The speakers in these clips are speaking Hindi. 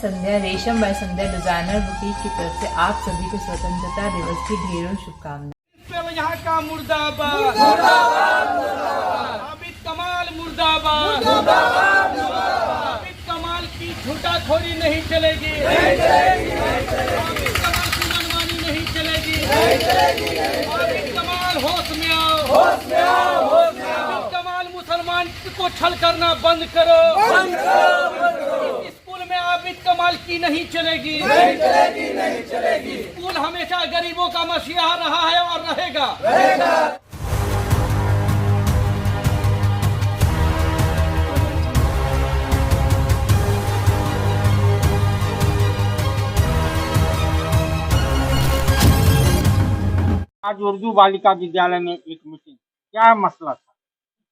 संध्या रेशम बाय संध्या डिजाइनर बुटीक की तरफ से आप सभी को स्वतंत्रता दिवस की ढेरों शुभकामनाएं। यहाँ का मुर्दाबाद मुर्दाबाद आबिद कमाल मुर्दाबाद मुर्दाबाद आबिद कमाल की झूठाखोरी नहीं चलेगी आबिद कमाल की मनमानी नहीं चलेगी आबिद कमाल होश में आओ आबिद कमाल मुसलमान को छल करना बंद करो स्कूल में आबिद कमाल की नहीं चलेगी स्कूल हमेशा गरीबों का मसीहा रहा है और रहेगा आज उर्दू बालिका विद्यालय में एक मीटिंग, क्या मसला था?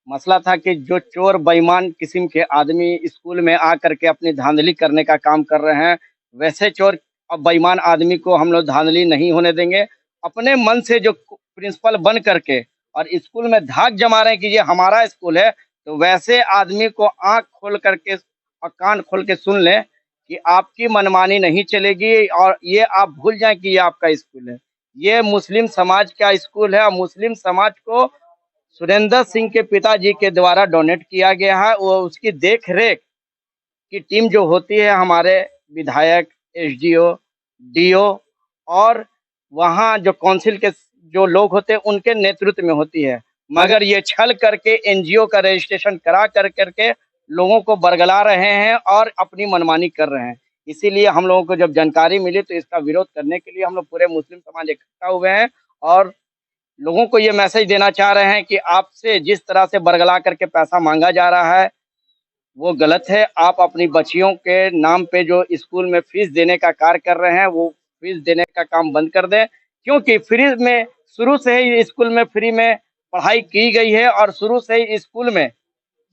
मसला था कि जो चोर बेईमान किस्म के आदमी स्कूल में आकर के अपनी धांधली करने का काम कर रहे हैं, वैसे चोर और बेईमान आदमी को हम लोग धांधली नहीं होने देंगे। अपने मन से जो प्रिंसिपल बन करके और स्कूल में धाक जमा रहे हैं कि ये हमारा स्कूल है, तो वैसे आदमी को आंख खोल करके और कान खोल के सुन लें कि आपकी मनमानी नहीं चलेगी और ये आप भूल जाएं कि ये आपका स्कूल है। ये मुस्लिम समाज का स्कूल है और मुस्लिम समाज को सुरेंद्र सिंह के पिताजी के द्वारा डोनेट किया गया है। वो उसकी देख रेख की टीम जो होती है हमारे विधायक, एसडीओ, डीओ और वहाँ जो काउंसिल के जो लोग होते हैं उनके नेतृत्व में होती है। मगर ये छल करके एनजीओ का रजिस्ट्रेशन करा करके लोगों को बरगला रहे हैं और अपनी मनमानी कर रहे हैं। इसीलिए हम लोगों को जब जानकारी मिली तो इसका विरोध करने के लिए हम लोग पूरे मुस्लिम समाज इकट्ठा हुए हैं और लोगों को ये मैसेज देना चाह रहे हैं कि आपसे जिस तरह से बरगला करके पैसा मांगा जा रहा है वो गलत है। आप अपनी बच्चियों के नाम पे जो स्कूल में फीस देने का कार्य कर रहे हैं वो फीस देने का काम बंद कर दें, क्योंकि फ्री में शुरू से ही स्कूल में फ्री में पढ़ाई की गई है और शुरू से ही स्कूल में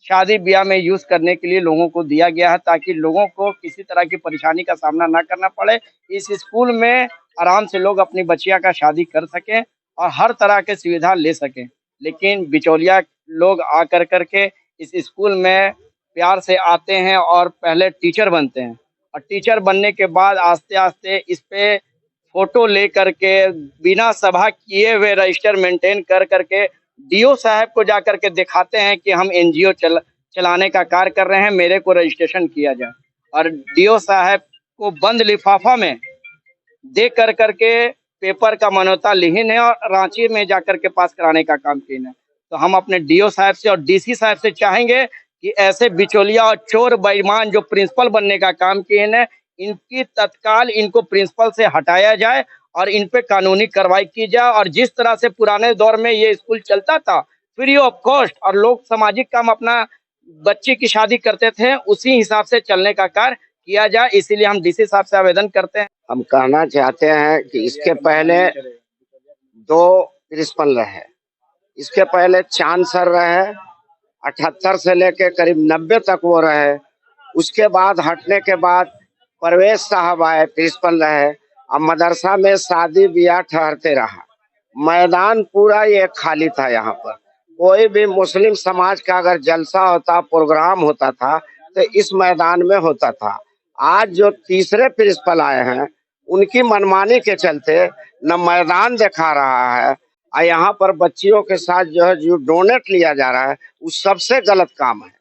शादी ब्याह में यूज करने के लिए लोगों को दिया गया है ताकि लोगों को किसी तरह की परेशानी का सामना ना करना पड़े। इस स्कूल में आराम से लोग अपनी बच्चियां का शादी कर सकें और हर तरह के सुविधा ले सकें। लेकिन बिचौलिया लोग आकर करके इस स्कूल में प्यार से आते हैं और पहले टीचर बनते हैं और टीचर बनने के बाद आस्ते आस्ते इस पे फोटो ले करके बिना सभा किए हुए रजिस्टर मेंटेन कर करके डीओ साहब को जा करके दिखाते हैं कि हम एनजीओ चलाने का कार्य कर रहे हैं, मेरे को रजिस्ट्रेशन किया जाए। और डीओ साहब को बंद लिफाफा में दे कर करके पेपर का मान्यता लिहिन है और रांची में जाकर के पास कराने का काम किया है। तो हम अपने डीओ साहब से और डीसी साहब से चाहेंगे कि ऐसे बिचौलिया और चोर बेईमान जो प्रिंसिपल बनने का काम किए हैं, इनकी तत्काल इनको प्रिंसिपल से हटाया जाए और इन पे कानूनी कार्रवाई की जाए। और जिस तरह से पुराने दौर में ये स्कूल चलता था फ्री ऑफ कॉस्ट और लोग सामाजिक काम अपना बच्चे की शादी करते थे, उसी हिसाब से चलने का कार्य किया जाए। इसीलिए हम डीसी साहब से आवेदन करते हैं। हम कहना चाहते हैं कि इसके पहले 2 प्रिंसिपल रहे, इसके पहले चांद सर रहे, 78 से लेके करीब 90 तक वो रहे। उसके बाद हटने के बाद परवेज साहब आए, प्रिंसिपल रहे। अब मदरसा में शादी ब्याह ठहरते रहा, मैदान पूरा ये खाली था। यहाँ पर कोई भी मुस्लिम समाज का अगर जलसा होता, प्रोग्राम होता था तो इस मैदान में होता था। आज जो तीसरे प्रिंसिपल आए हैं उनकी मनमानी के चलते न मैदान दिखा रहा है और यहाँ पर बच्चियों के साथ जो है जो डोनेट लिया जा रहा है वो सबसे गलत काम है।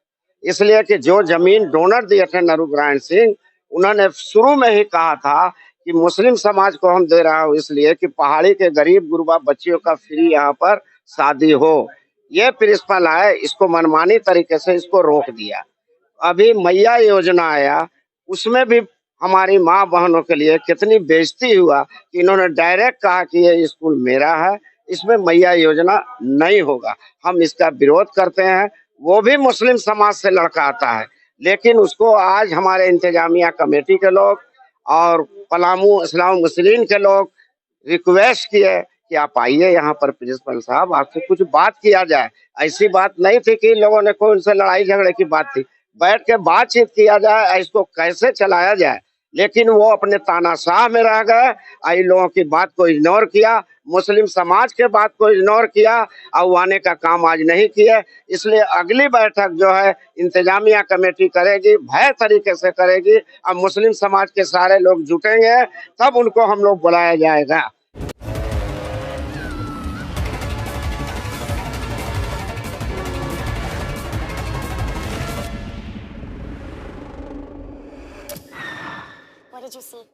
इसलिए कि जो जमीन डोनर दिए थे नारायण सिंह, उन्होंने शुरू में ही कहा था कि मुस्लिम समाज को हम दे रहा हूँ इसलिए कि पहाड़ी के गरीब गुरबा बच्चियों का फ्री यहाँ पर शादी हो। ये प्रिंसिपल है, इसको मनमानी तरीके से इसको रोक दिया। अभी मैया योजना आया, उसमें भी हमारी माँ बहनों के लिए कितनी बेइज्जती हुआ कि इन्होंने डायरेक्ट कहा कि ये स्कूल मेरा है, इसमें मैया योजना नहीं होगा। हम इसका विरोध करते हैं। वो भी मुस्लिम समाज से लड़का आता है, लेकिन उसको आज हमारे इंतजामिया कमेटी के लोग और पलामू इस्लाम मुस्लिम के लोग रिक्वेस्ट किए कि आप आइए यहाँ पर प्रिंसिपल साहब, आपसे कुछ बात किया जाए। ऐसी बात नहीं थी कि लोगों ने कोई उनसे लड़ाई झगड़े की बात थी, बैठ के बातचीत किया जाए, इसको कैसे चलाया जाए। लेकिन वो अपने तानाशाह में रह गए, इन लोगों की बात को इग्नोर किया, मुस्लिम समाज के बात को इग्नोर किया और वो आने का काम आज नहीं किए। इसलिए अगली बैठक जो है इंतजामिया कमेटी करेगी, भय तरीके से करेगी, अब मुस्लिम समाज के सारे लोग जुटेंगे तब उनको हम लोग बुलाया जाएगा। What did you see?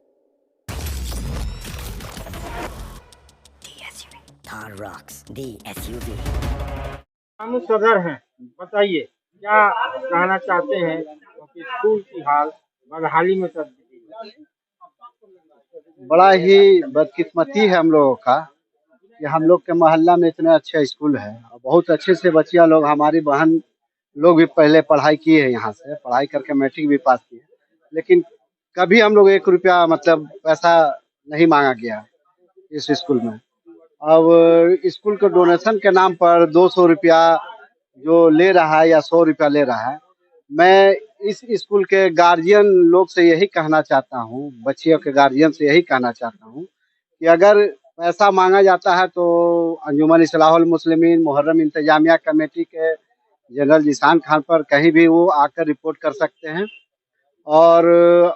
The SUV. Thar rocks. The SUV. हम सदर हैं, बताइए क्या कहना चाहते हैं, क्योंकि स्कूल की हाल बदहाली में तब्दील। बड़ा ही बदकिस्मती है हम लोगों का कि हम लोग के मोहल्ला में इतना अच्छा स्कूल है और बहुत अच्छे से बच्चियां लोग, हमारी बहन लोग भी पहले पढ़ाई की है, यहाँ से पढ़ाई करके मैट्रिक भी पास की है, लेकिन कभी हम लोग 1 रुपया मतलब पैसा नहीं मांगा गया इस स्कूल में। अब स्कूल के डोनेशन के नाम पर 200 रुपया जो ले रहा है या 100 रुपया ले रहा है, मैं इस स्कूल के गार्जियन लोग से यही कहना चाहता हूँ, बच्चियों के गार्जियन से यही कहना चाहता हूँ कि अगर पैसा मांगा जाता है तो अंजुमन इस्लाहुल मुस्लिमीन मुहर्रम इंतजामिया कमेटी के जनरल जिशान खान पर कहीं भी वो आकर रिपोर्ट कर सकते हैं और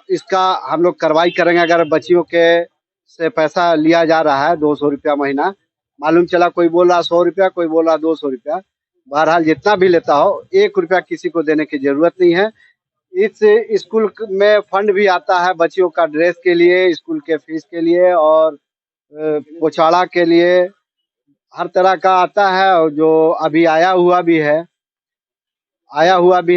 इसका हम लोग कार्रवाई करेंगे। अगर बच्चियों के से पैसा लिया जा रहा है 200 रुपया महीना, मालूम चला कोई बोल रहा 100 रुपया, कोई बोल रहा 200 रुपया, बहरहाल जितना भी लेता हो 1 रुपया किसी को देने की जरूरत नहीं है। इस स्कूल में फंड भी आता है बच्चियों का ड्रेस के लिए, स्कूल के फीस के लिए और पोछाड़ा के लिए, हर तरह का आता है। और जो अभी आया हुआ भी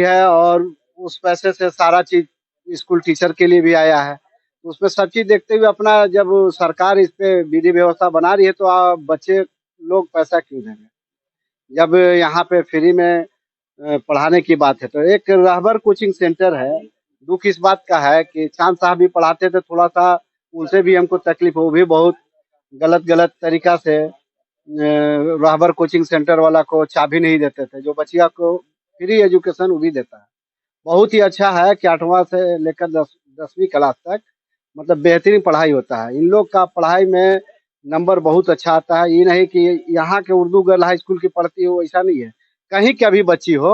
है और उस पैसे से सारा चीज स्कूल टीचर के लिए भी आया है, तो उसमें सब चीज देखते हुए अपना जब सरकार इस पे विधि व्यवस्था बना रही है तो बच्चे लोग पैसा क्यों देंगे जब यहाँ पे फ्री में पढ़ाने की बात है। तो एक रहबर कोचिंग सेंटर है, दुख इस बात का है कि चांद साहब भी पढ़ाते थे, थोड़ा सा उनसे भी हमको तकलीफ, वो भी बहुत गलत गलत तरीका से रहबर कोचिंग सेंटर वाला को चाबी नहीं देते थे, जो बच्चिया को फ्री एजुकेशन वो भी देता है। बहुत ही अच्छा है कि 8वां से लेकर 10वीं क्लास तक मतलब बेहतरीन पढ़ाई होता है। इन लोग का पढ़ाई में नंबर बहुत अच्छा आता है। ये नहीं कि यहाँ के उर्दू गर्ल हाई स्कूल की पढ़ती हो, ऐसा नहीं है। कहीं का भी बच्ची हो,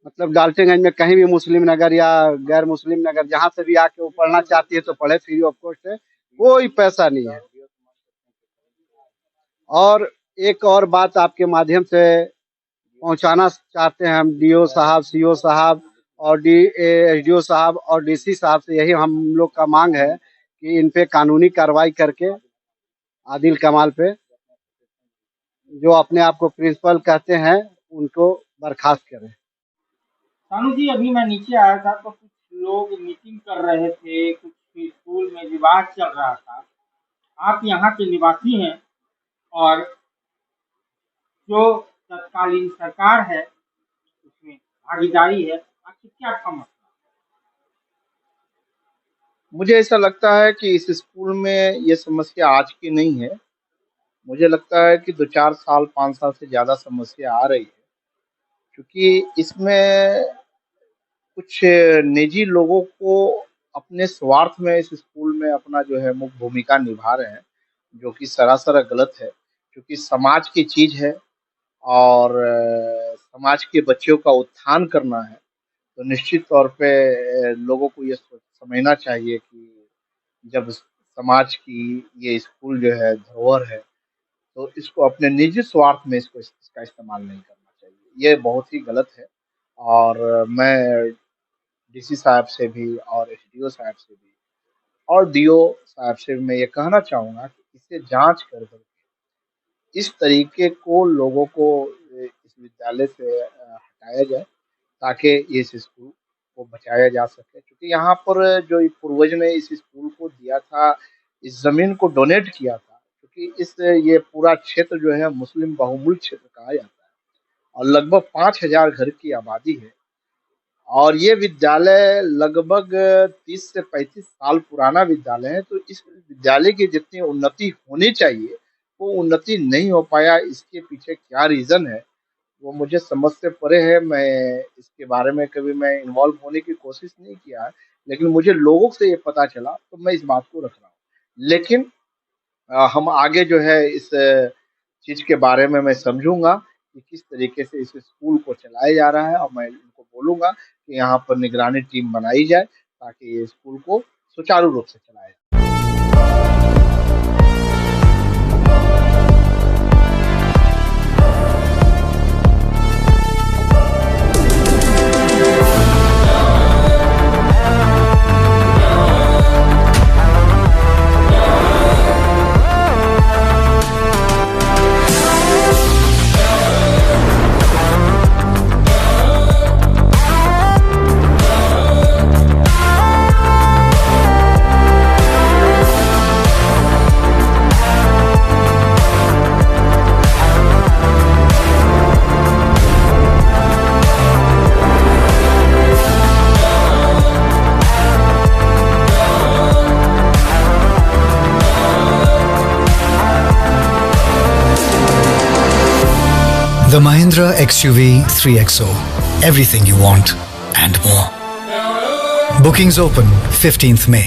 मतलब डाल्टनगंज में कहीं भी मुस्लिम नगर या गैर मुस्लिम नगर जहाँ से भी आके वो पढ़ना चाहती है तो पढ़े, फ्री ऑफ कॉस्ट है, कोई पैसा नहीं है। और एक और बात आपके माध्यम से पहुंचाना चाहते हैं हम डीओ साहब, सीओ साहब और एसडीओ साहब और डीसी साहब से, यही हम लोग का मांग है कि इन पे कानूनी कार्रवाई करके आदिल कमाल पे, जो अपने आप को प्रिंसिपल कहते हैं, उनको बर्खास्त करें। सानू जी, अभी मैं नीचे आया था तो कुछ लोग मीटिंग कर रहे थे, कुछ स्कूल में विवाद चल रहा था। आप यहाँ के निवासी हैं और जो तत्कालीन सरकार है उसमें भागीदारी है, आखिर क्या आपका मसला? मुझे ऐसा लगता है कि इस स्कूल में ये समस्या आज की नहीं है। मुझे लगता है कि 2-4 साल 5 साल से ज़्यादा समस्या आ रही है, क्योंकि इसमें कुछ निजी लोगों को अपने स्वार्थ में इस स्कूल में अपना जो है मुख्य भूमिका निभा रहे हैं, जो कि सरासर गलत है। क्योंकि समाज की चीज़ है और समाज के बच्चों का उत्थान करना है, तो निश्चित तौर पे लोगों को ये समझना चाहिए कि जब समाज की ये स्कूल जो है धरोहर है, तो इसको अपने निजी स्वार्थ में इसका इस्तेमाल नहीं करना चाहिए। ये बहुत ही गलत है और मैं डीसी साहब से भी और एसडीओ साहब से भी और डीओ साहब से भी मैं ये कहना चाहूँगा कि इसे जांच कर करके इस तरीके को लोगों को इस विद्यालय से हटाया जाए, ताकि इस स्कूल को बचाया जा सके। क्योंकि यहाँ पर जो पूर्वज ने इस स्कूल को दिया था, इस ज़मीन को डोनेट किया था, क्योंकि ये पूरा क्षेत्र जो है मुस्लिम बहुमूल क्षेत्र कहा जाता है और लगभग 5000 घर की आबादी है और ये विद्यालय लगभग 30 से 35 साल पुराना विद्यालय है। तो इस विद्यालय की जितनी उन्नति होनी चाहिए वो उन्नति नहीं हो पाया। इसके पीछे क्या रीज़न है वो मुझे समझ से परे है। मैं इसके बारे में कभी मैं इन्वॉल्व होने की कोशिश नहीं किया है, लेकिन मुझे लोगों से ये पता चला तो मैं इस बात को रख रहा हूँ। लेकिन हम आगे जो है इस चीज के बारे में मैं समझूंगा कि किस तरीके से इस स्कूल को चलाया जा रहा है, और मैं उनको बोलूंगा कि यहाँ पर निगरानी टीम बनाई जाए ताकि ये स्कूल को सुचारू रूप से चलाया जाए। The Mahindra XUV 3XO. Everything you want and more. Bookings open 15th May.